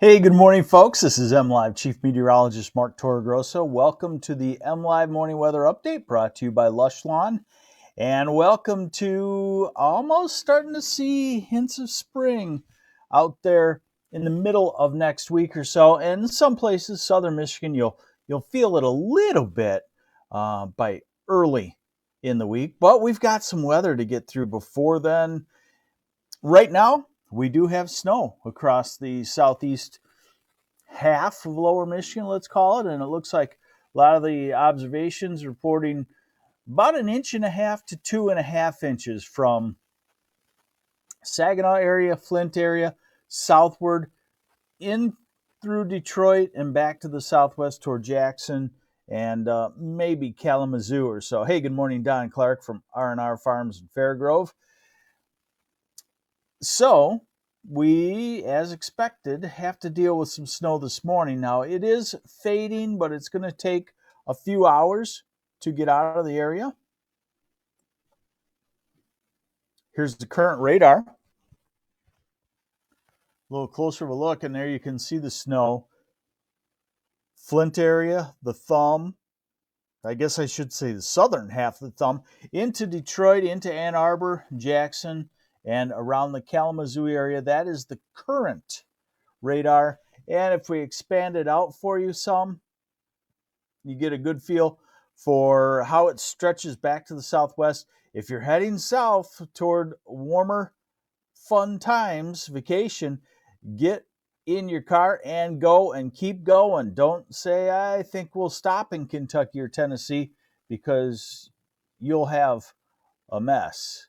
Hey, good morning, folks. This is MLive Chief Meteorologist Mark Torregrosso. Welcome to the MLive Morning Weather Update brought to you by Lush Lawn. And welcome to almost starting to see hints of spring out there in the middle of next week or so. And in some places, southern Michigan, you'll feel it a little bit by early in the week. But we've got some weather to get through before then. Right now, we do have snow across the southeast half of lower Michigan, let's call it. And it looks like a lot of the observations reporting about 1.5 to 2.5 inches from Saginaw area, Flint area, southward in through Detroit and back to the southwest toward Jackson and maybe Kalamazoo or so. Hey, good morning, Don Clark from R&R Farms in Fairgrove. So we, as expected, have to deal with some snow this morning. Now, it is fading, but it's going to take a few hours to get out of the area. Here's the current radar. A little closer of a look, and there you can see the snow. Flint area, the thumb. I guess I should say the southern half of the thumb. Into Detroit, into Ann Arbor, Jackson, and around the Kalamazoo area. That is the current radar. And if we expand it out for you some, you get a good feel for how it stretches back to the southwest. If you're heading south toward warmer, fun times, vacation, get in your car and go and keep going. Don't say, I think we'll stop in Kentucky or Tennessee, because you'll have a mess.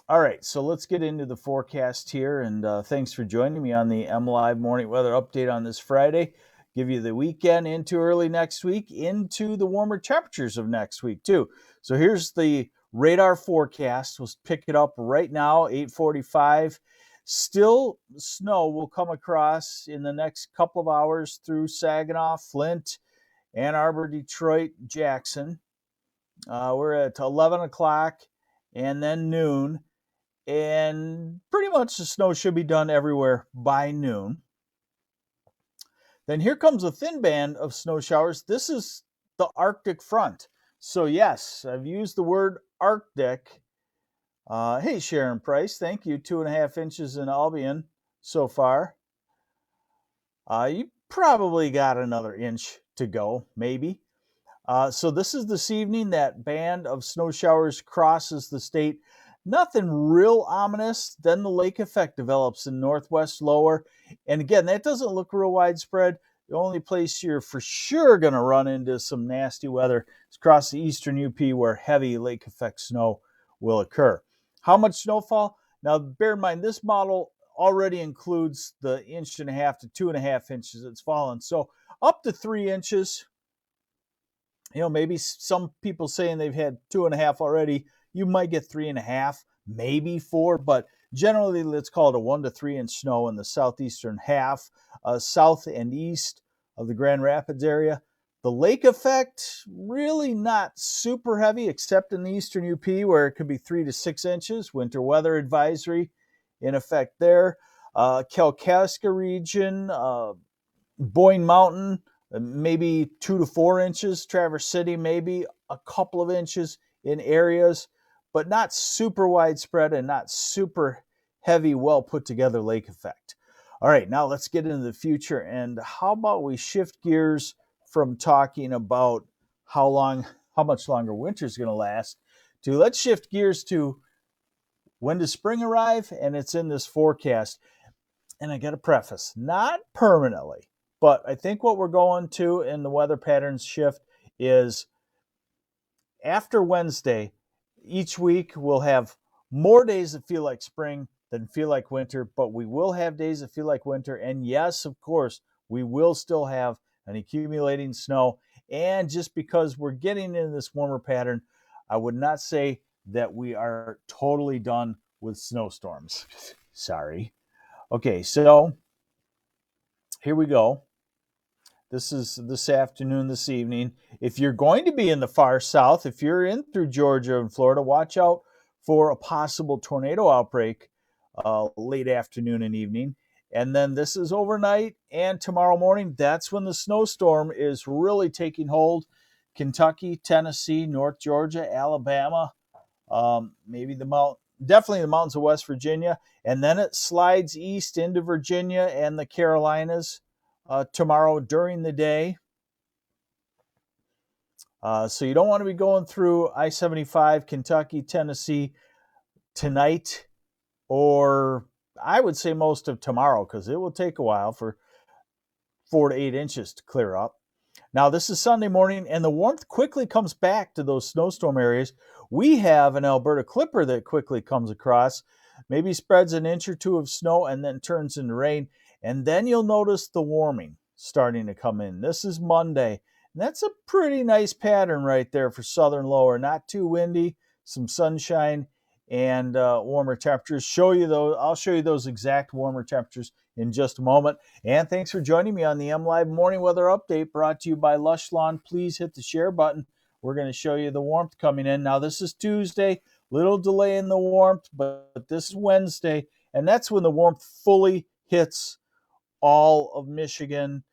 All right, so let's get into the forecast here, and thanks for joining me on the MLive Morning Weather Update on this Friday. Give you the weekend into early next week, into the warmer temperatures of next week too. So here's the radar forecast. We'll pick it up right now, 8:45. Still, snow will come across in the next couple of hours through Saginaw, Flint, Ann Arbor, Detroit, Jackson. We're at 11 o'clock and then noon. And pretty much the snow should be done everywhere by noon. Then here comes a thin band of snow showers. This is the Arctic front. So yes, I've used the word Arctic. Hey, Sharon Price, thank you. 2.5 inches in Albion so far. You probably got another inch to go, maybe. So this is this evening. That band of snow showers crosses the state. Nothing real ominous. Then the lake effect develops in northwest lower. And again, that doesn't look real widespread. The only place you're for sure going to run into some nasty weather is across the eastern UP, where heavy lake effect snow will occur. How much snowfall? Now, bear in mind, this model already includes the 1.5 to 2.5 inches that's fallen. So up to 3 inches. Maybe some people saying they've had 2.5 already. You might get 3.5, maybe 4, but generally let's call it a 1 to 3 inch snow in the southeastern half, south and east of the Grand Rapids area. The lake effect, really not super heavy, except in the eastern UP, where it could be 3 to 6 inches. Winter weather advisory in effect there. Kalkaska region, Boyne Mountain, maybe 2 to 4 inches. Traverse City, maybe a couple of inches in areas, but not super widespread and not super heavy, well put together lake effect. All right, now let's get into the future. And how about we shift gears from talking about how much longer winter is going to last, to let's shift gears to when does spring arrive? And it's in this forecast. And I got to preface, not permanently, but I think what we're going to in the weather patterns shift is after Wednesday, each week we'll have more days that feel like spring than feel like winter, but we will have days that feel like winter. And yes, of course, we will still have an accumulating snow. And just because we're getting into this warmer pattern, I would not say that we are totally done with snowstorms. Sorry. Okay, so here we go. This is this afternoon, this evening. If you're going to be in the far south, if you're in through Georgia and Florida, watch out for a possible tornado outbreak late afternoon and evening. And then this is overnight and tomorrow morning. That's when the snowstorm is really taking hold. Kentucky, Tennessee, North Georgia, Alabama, maybe definitely the mountains of West Virginia. And then it slides east into Virginia and the Carolinas tomorrow during the day. So you don't want to be going through I-75, Kentucky, Tennessee tonight, or I would say most of tomorrow, because it will take a while for 4 to 8 inches to clear up. Now, this is Sunday morning, and the warmth quickly comes back to those snowstorm areas. We have an Alberta clipper that quickly comes across, maybe spreads an inch or two of snow and then turns into rain. And then you'll notice the warming starting to come in. This is Monday. And that's a pretty nice pattern right there for southern lower. Not too windy, some sunshine, and warmer temperatures. I'll show you those exact warmer temperatures in just a moment. And thanks for joining me on the MLive Morning Weather Update, brought to you by Lush Lawn. Please hit the share button. We're going to show you the warmth coming in. Now, this is Tuesday, little delay in the warmth, but this is Wednesday, and that's when the warmth fully hits all of Michigan.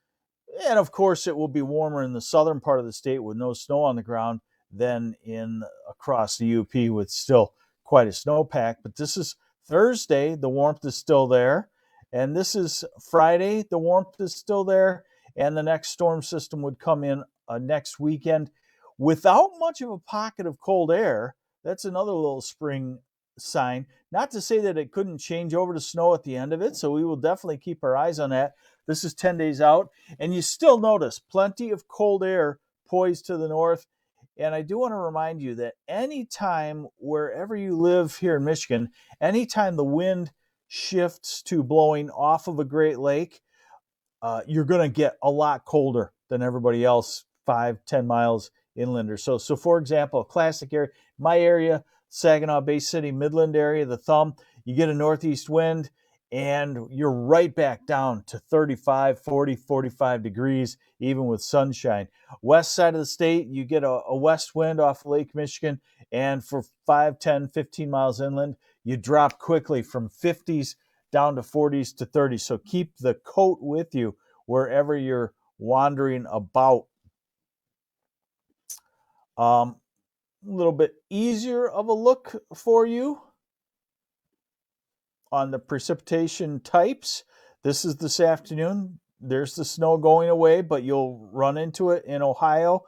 And of course, it will be warmer in the southern part of the state with no snow on the ground than across the UP with still quite a snowpack. But this is Thursday, the warmth is still there. And this is Friday, the warmth is still there. And the next storm system would come in next weekend without much of a pocket of cold air. That's another little spring sign. Not to say that it couldn't change over to snow at the end of it. So we will definitely keep our eyes on that. This is 10 days out. And you still notice plenty of cold air poised to the north. And I do want to remind you that anytime, wherever you live here in Michigan, anytime the wind shifts to blowing off of a Great Lake, you're going to get a lot colder than everybody else 5-10 miles inland or so. So, for example, a classic area, my area, Saginaw Bay City, Midland area, the Thumb, you get a northeast wind, and you're right back down to 35, 40, 45 degrees, even with sunshine. West side of the state, you get a west wind off Lake Michigan, and for 5, 10, 15 miles inland, you drop quickly from 50s down to 40s to 30s. So keep the coat with you wherever you're wandering about. A little bit easier of a look for you on the precipitation types. This is this afternoon. There's the snow going away, but you'll run into it in Ohio,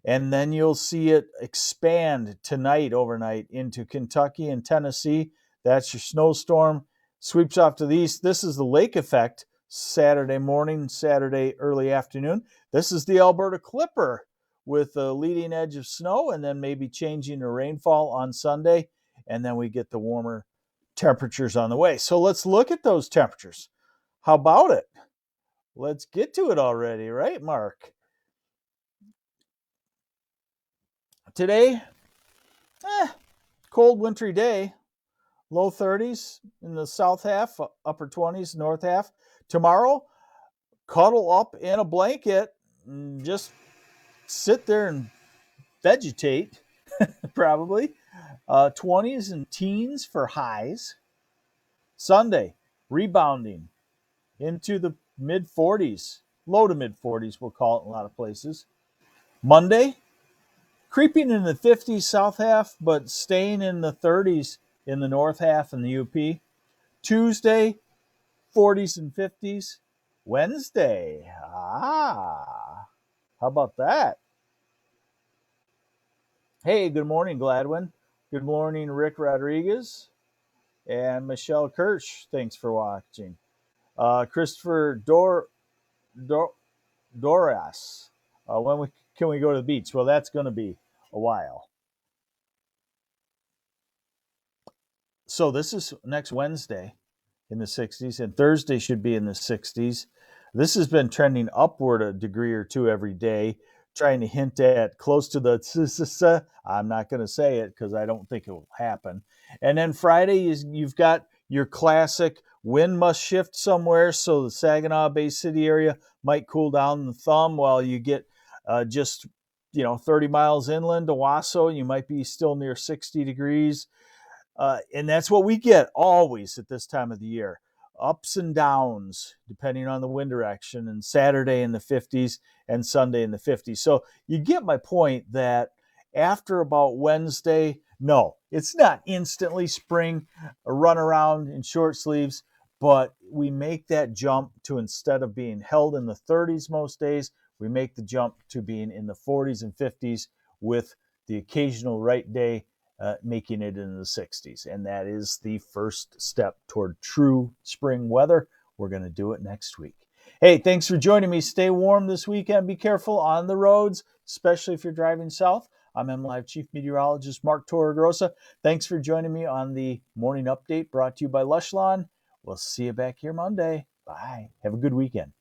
and then you'll see it expand tonight, overnight, into Kentucky and Tennessee. That's your snowstorm. Sweeps off to the east. This is the lake effect, Saturday morning, Saturday early afternoon. This is the Alberta Clipper with a leading edge of snow, and then maybe changing to rainfall on Sunday, and then we get the warmer temperatures on the way. So let's look at those temperatures. How about it? Let's get to it already, right, Mark? Today, cold wintry day, low 30s in the south half, upper 20s, north half. Tomorrow, cuddle up in a blanket and just sit there and vegetate, probably. 20s and teens for highs. Sunday, rebounding into the mid 40s, low to mid 40s, we'll call it in a lot of places. Monday, creeping in the 50s south half, but staying in the 30s in the north half and the UP. Tuesday, 40s and 50s. Wednesday, how about that? Hey, good morning, Gladwin. Good morning, Rick Rodriguez and Michelle Kirsch. Thanks for watching. Christopher Doras. When can we go to the beach? Well, that's going to be a while. So this is next Wednesday in the 60s, and Thursday should be in the 60s. This has been trending upward a degree or two every day, trying to hint at close to the I'm not going to say it because I don't think it will happen. And then Friday, you've got your classic wind must shift somewhere, so the Saginaw Bay City area might cool down the Thumb while you get just 30 miles inland to Wausau. You might be still near 60 degrees. And that's what we get always at this time of the year. ups and downs depending on the wind direction, and Saturday in the 50s and Sunday in the 50s. So you get my point that after about Wednesday, no, it's not instantly spring, a run around in short sleeves, but we make that jump to, instead of being held in the 30s most days, we make the jump to being in the 40s and 50s, with the occasional right day making it in the 60s. And that is the first step toward true spring weather. We're going to do it next week. Hey, thanks for joining me. Stay warm this weekend. Be careful on the roads, especially if you're driving south. I'm MLive Chief Meteorologist Mark Torregrossa. Thanks for joining me on the morning update brought to you by Lush Lawn. We'll see you back here Monday. Bye. Have a good weekend.